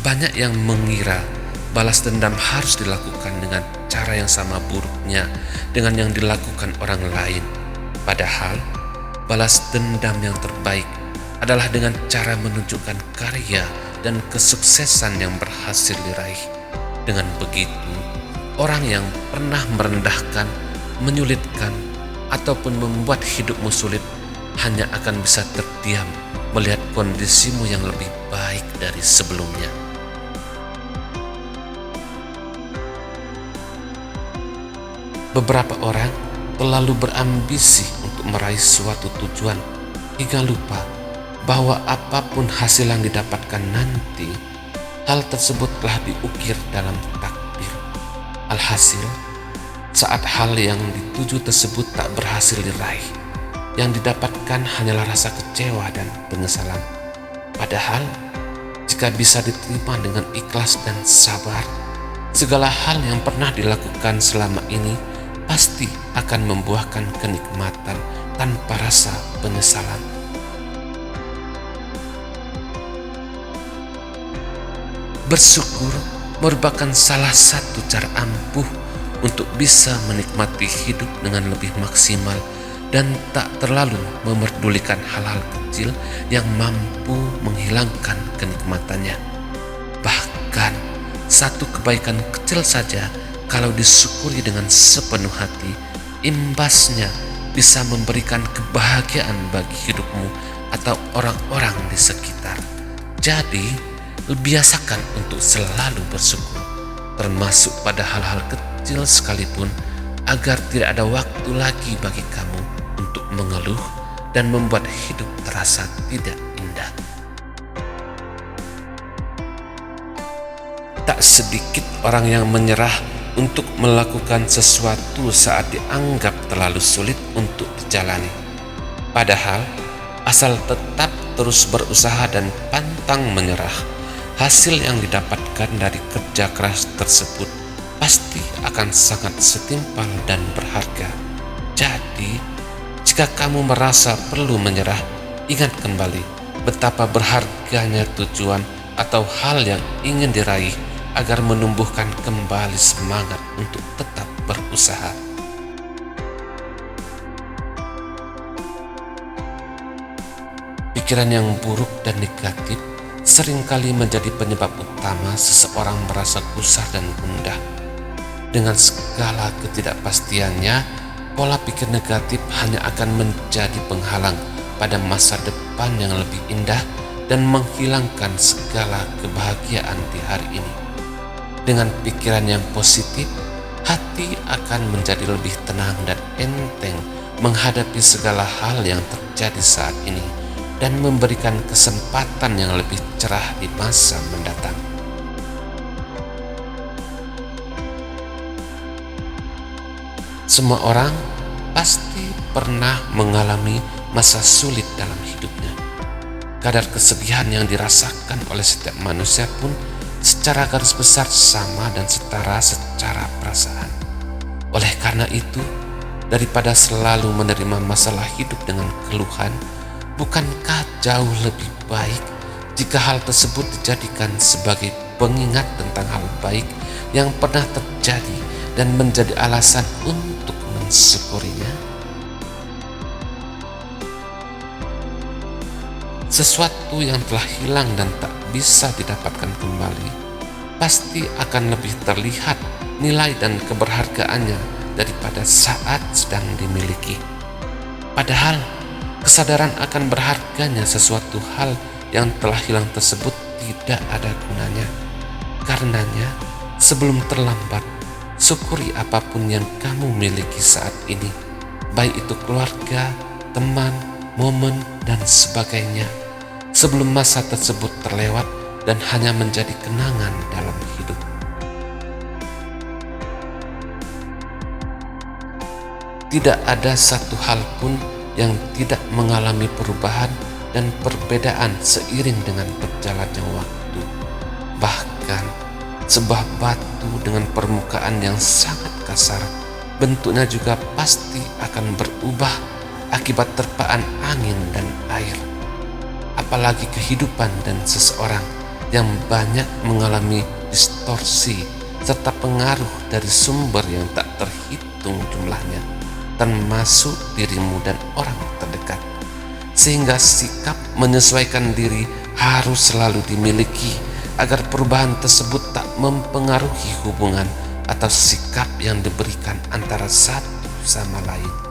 Banyak yang mengira balas dendam harus dilakukan dengan cara yang sama buruknya dengan yang dilakukan orang lain. Padahal, balas dendam yang terbaik adalah dengan cara menunjukkan karya dan kesuksesan yang berhasil diraih. Dengan begitu, orang yang pernah merendahkan, menyulitkan, ataupun membuat hidupmu sulit hanya akan bisa terdiam melihat kondisimu yang lebih baik dari sebelumnya. Beberapa orang terlalu berambisi untuk meraih suatu tujuan hingga lupa bahwa apapun hasil yang didapatkan nanti, hal tersebut telah diukir dalam takdir. Alhasil, saat hal yang dituju tersebut tak berhasil diraih, yang didapatkan hanyalah rasa kecewa dan penyesalan. Padahal, jika bisa diterima dengan ikhlas dan sabar, segala hal yang pernah dilakukan selama ini pasti akan membuahkan kenikmatan tanpa rasa penyesalan. Bersyukur merupakan salah satu cara ampuh untuk bisa menikmati hidup dengan lebih maksimal dan tak terlalu memerdulikan hal-hal kecil yang mampu menghilangkan kenikmatannya. Bahkan, satu kebaikan kecil saja kalau disyukuri dengan sepenuh hati, imbasnya bisa memberikan kebahagiaan bagi hidupmu atau orang-orang di sekitar. Jadi, biasakan untuk selalu bersyukur, termasuk pada hal-hal kecil sekalipun, agar tidak ada waktu lagi bagi kamu untuk mengeluh dan membuat hidup terasa tidak indah. Tak sedikit orang yang menyerah untuk melakukan sesuatu saat dianggap terlalu sulit untuk dijalani. Padahal, asal tetap terus berusaha dan pantang menyerah, hasil yang didapatkan dari kerja keras tersebut pasti akan sangat setimpal dan berharga. Jadi, jika kamu merasa perlu menyerah, ingat kembali betapa berharganya tujuan atau hal yang ingin diraih agar menumbuhkan kembali semangat untuk tetap berusaha. Pikiran yang buruk dan negatif seringkali menjadi penyebab utama seseorang merasa gusar dan gundah. Dengan segala ketidakpastiannya, pola pikir negatif hanya akan menjadi penghalang pada masa depan yang lebih indah dan menghilangkan segala kebahagiaan di hari ini. Dengan pikiran yang positif, hati akan menjadi lebih tenang dan enteng menghadapi segala hal yang terjadi saat ini dan memberikan kesempatan yang lebih cerah di masa mendatang. Semua orang pasti pernah mengalami masa sulit dalam hidupnya. Kadar kesedihan yang dirasakan oleh setiap manusia pun secara garis besar sama dan setara secara perasaan. Oleh karena itu, daripada selalu menerima masalah hidup dengan keluhan, bukankah jauh lebih baik jika hal tersebut dijadikan sebagai pengingat tentang hal baik yang pernah terjadi dan menjadi alasan untuk mensyukurinya? Sesuatu yang telah hilang dan tak bisa didapatkan kembali pasti akan lebih terlihat nilai dan keberhargaannya daripada saat sedang dimiliki. Padahal kesadaran akan berharganya sesuatu hal yang telah hilang tersebut tidak ada gunanya. Karenanya, sebelum terlambat, syukuri apapun yang kamu miliki saat ini, baik itu keluarga, teman, momen, dan sebagainya, sebelum masa tersebut terlewat dan hanya menjadi kenangan dalam hidup. Tidak ada satu hal pun yang tidak mengalami perubahan dan perbedaan seiring dengan berjalannya waktu. Bahkan, sebuah batu dengan permukaan yang sangat kasar, bentuknya juga pasti akan berubah akibat terpaan angin dan air. Apalagi kehidupan dan seseorang yang banyak mengalami distorsi serta pengaruh dari sumber yang tak terhitung jumlahnya, termasuk dirimu dan orang terdekat. Sehingga sikap menyesuaikan diri harus selalu dimiliki agar perubahan tersebut tak mempengaruhi hubungan atau sikap yang diberikan antara satu sama lain.